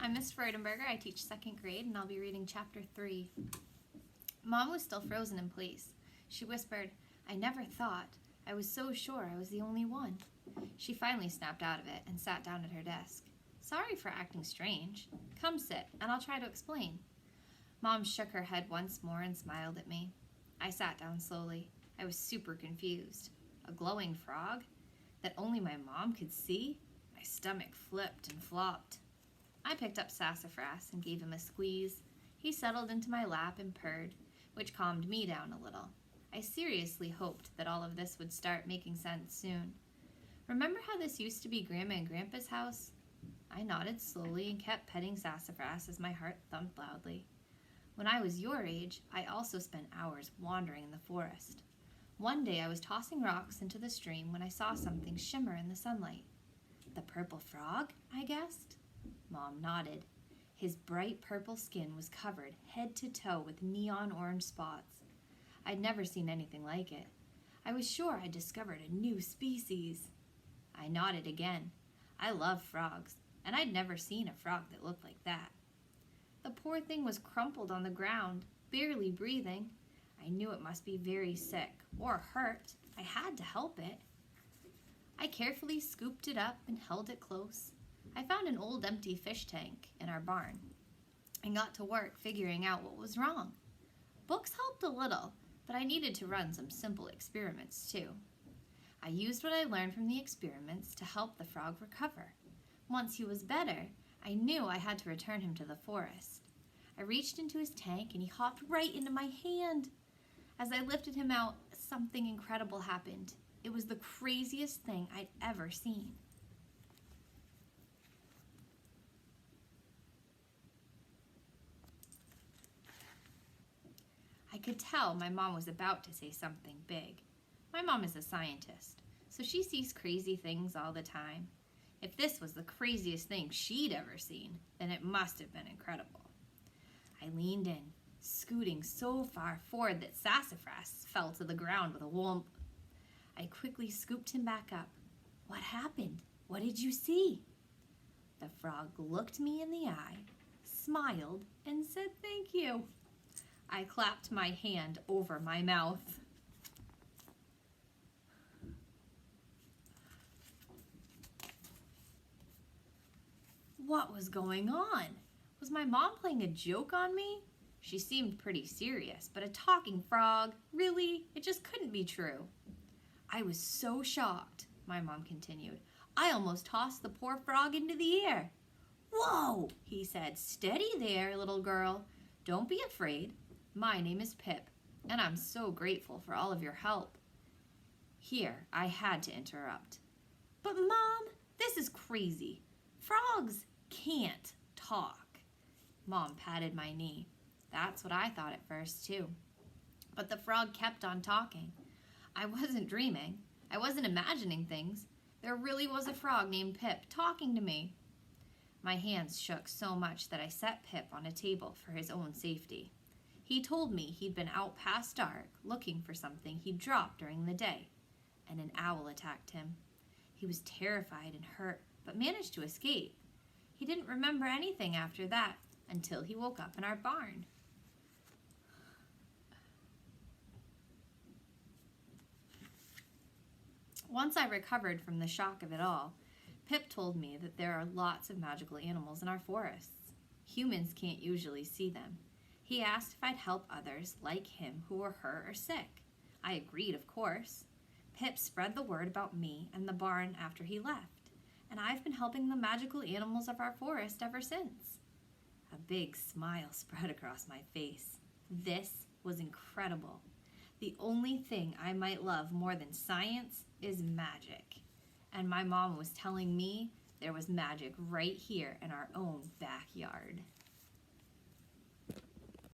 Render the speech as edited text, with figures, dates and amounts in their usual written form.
I'm Miss Freudenberger. I teach second grade, and I'll be reading chapter 3. Mom was still frozen in place. She whispered, "I never thought. I was so sure I was the only one." She finally snapped out of it and sat down at her desk. "Sorry for acting strange. Come sit, and I'll try to explain." Mom shook her head once more and smiled at me. I sat down slowly. I was super confused. A glowing frog? That only my mom could see? My stomach flipped and flopped. I picked up Sassafras and gave him a squeeze. He settled into my lap and purred, which calmed me down a little. I seriously hoped that all of this would start making sense soon. "Remember how this used to be Grandma and Grandpa's house?" I nodded slowly and kept petting Sassafras as my heart thumped loudly. "When I was your age, I also spent hours wandering in the forest. One day I was tossing rocks into the stream when I saw something shimmer in the sunlight." "The purple frog?" I guessed. Mom nodded. His bright purple skin was covered head to toe with neon orange spots. I'd never seen anything like it. I was sure I'd discovered a new species. I nodded again. I love frogs, and I'd never seen a frog that looked like that. The poor thing was crumpled on the ground, barely breathing. I knew it must be very sick or hurt. I had to help it. I carefully scooped it up and held it close. I found an old empty fish tank in our barn and got to work figuring out what was wrong. Books helped a little, but I needed to run some simple experiments too. I used what I learned from the experiments to help the frog recover. Once he was better, I knew I had to return him to the forest. I reached into his tank and he hopped right into my hand. As I lifted him out, something incredible happened. It was the craziest thing I'd ever seen. I could tell my mom was about to say something big. My mom is a scientist, so she sees crazy things all the time. If this was the craziest thing she'd ever seen, then it must have been incredible. I leaned in, scooting so far forward that Sassafras fell to the ground with a whomp. I quickly scooped him back up. "What happened? What did you see?" The frog looked me in the eye, smiled, and said thank you. I clapped my hand over my mouth. What was going on? Was my mom playing a joke on me? She seemed pretty serious, but a talking frog? Really? It just couldn't be true. "I was so shocked," my mom continued. "I almost tossed the poor frog into the air." "Whoa," he said. "Steady there, little girl. Don't be afraid. My name is Pip, and I'm so grateful for all of your help." Here, I had to interrupt. "But Mom, this is crazy. Frogs can't talk." Mom patted my knee. That's what I thought at first, too. But the frog kept on talking. I wasn't dreaming. I wasn't imagining things. There really was a frog named Pip talking to me. My hands shook so much that I set Pip on a table for his own safety. He told me he'd been out past dark looking for something he'd dropped during the day, and an owl attacked him. He was terrified and hurt, but managed to escape. He didn't remember anything after that until he woke up in our barn. Once I recovered from the shock of it all, Pip told me that there are lots of magical animals in our forests. Humans can't usually see them. He asked if I'd help others like him who were hurt or sick. I agreed, of course. Pip spread the word about me and the barn after he left, and I've been helping the magical animals of our forest ever since. A big smile spread across my face. This was incredible. The only thing I might love more than science is magic. And my mom was telling me there was magic right here in our own backyard.